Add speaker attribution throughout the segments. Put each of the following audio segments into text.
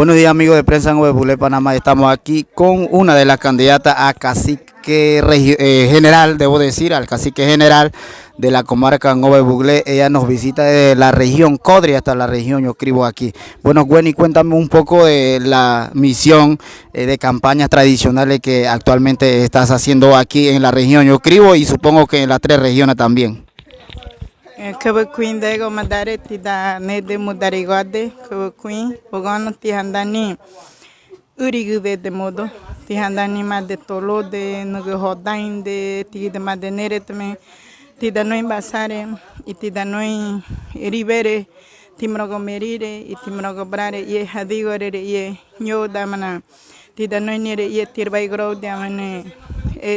Speaker 1: Buenos días amigos de Prensa Nueve Bulé, Panamá. Estamos aquí con una de las candidatas a cacique general, debo decir, al cacique general de la comarca Nueve Bulé. Ella nos visita de la región Codri hasta la región Yocribo aquí. Bueno, Gwenny, cuéntame un poco de la misión de campañas tradicionales que actualmente estás haciendo aquí en la región Yocribo y supongo que en las tres regiones también.
Speaker 2: Kabakuin dego madare tida nede mudarigode kabakuin bogono tihandani urigube de modo tihandani made tolo de nugu hodain de tida made neretme tida noi basare e tida noi ribere timrogo merire e timrogo brare ye hadigore ye nyoda mana tida noi nere ye tirbai grode amane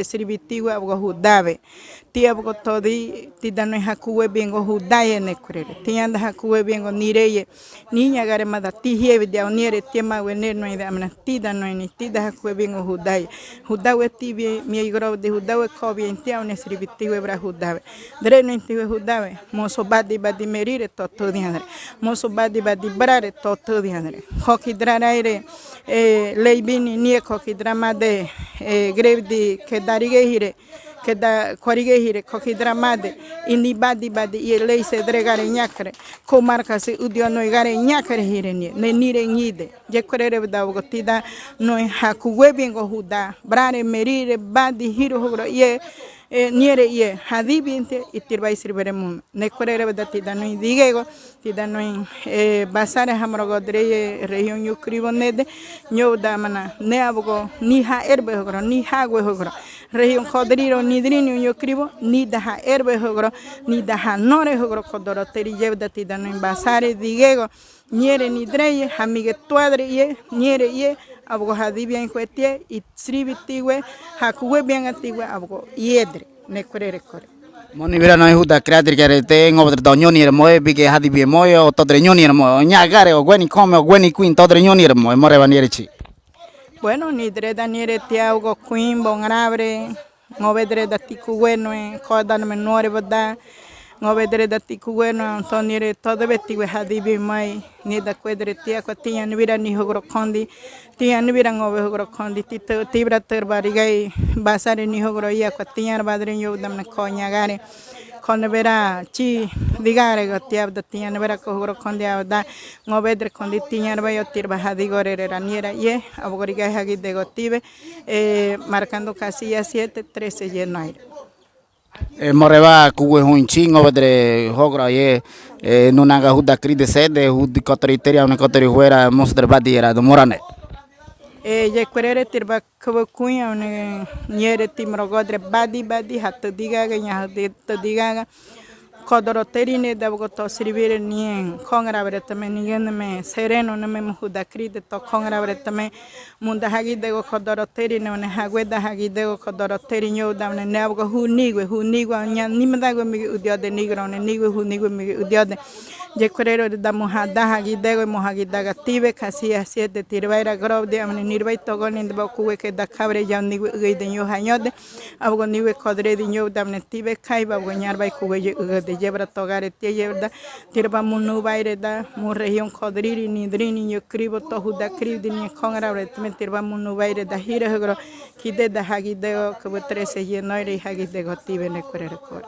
Speaker 2: siribitiwa abgo hudave tia abgo todi tida noi hakuwe bengo hudaye nekurere tianda hakuwe bengo nireye niña gare mada tihie dia nere tema wener noi amana tida noi ni tida hakuwe bengo hudawe tibi mi grode hudawe kobi entia one siribitiwe bra hudave dre no intiwe hudawe moso badi merire toto diandre moso badi brare toto diandre hoki draraire leibini nie hoki dramade grevdi que darige hire que da korige hire koki dramade ini badi ye lei se dregare nyakre ko marka se udio no gare nyakre hire ne nire ngide je korere da gotida no haku webingo huda brare merire badi hiro hogro ye niere ye hadibinte itirbai sirberemu ne korere da tida no digego tida no basare hamro godre región Yocribo nede nyoda mana ne abugo ni ha erbe hogro ni ha gwe hogro región Codriro nidrinio Yocribo ni daha erbe hogro ni daha nore hogro kodoro teri yevda tida no basare digego niere ni dreye hamige tuadre ye niere ye abugo hadibia en cuetie y sribitiwe hakuwe bien antigua abugo yedre ne korere kore
Speaker 1: Moni vera no huda creatir que te en otro doño ni moe bige hadibie moe o todreño ni moe ñagare o Gwenny come o Gwenny queen todreño ni moe more vanierichi.
Speaker 2: Bueno ni dre daniere tia ugo queen bon arabre ngovedre da tiku bueno koda no menore boda ngovedre da tiku bueno tonire todo betiwe hadibi mai ni da kwedre tia ko tia ni vira ni hogro kondi tia ni vira ngove hogro kondi tito tibra terbarigai basare ni hogro ia ko tia badre yo damna ko nyagare kon vera chi digare go tia da tia ni vera ko hogro kondi avda ngovedre kondi tia ba yo tirba hadigore raniera ye abogorigai hagi de gotive marcando casilla 7-13 llenaire
Speaker 1: Moreba kuwe hunchin obedre hogra ye nunaga huda kride sede hudi kotoriteria una kotori huera mosder badiera do morane
Speaker 2: ye querere tirba kuya une niere timrogodre badi hato digaga nya hato digaga kodoroterine da goto sirvire nien kongrabre tame nien me sereno ne me huda kride to kongrabre tame munda hagi de kodoroterine one hagweda hagi de kodoroterine da ne nabgo hunigwe nya nimda go mi udiode nigro ne nigwe hunigwe mi udiode je korero da mohada hagi de mohagi daga tibe kasi asiete tirvaira grobde amne nirvai togonin de kuwe ke da kabre jan nigwe de yo hanyode abgo niwe kodre de yo da ne tibe kai babgo nyarbai kuwe de yebra togare te yebra tirba munu baire da mu región Codriri nidrini Yocribo to huda krivdi ni kongrabre te tirba munu baire da hire hogro kide da hagi de ko 13 yenoire hagi de gotibe ne korere kor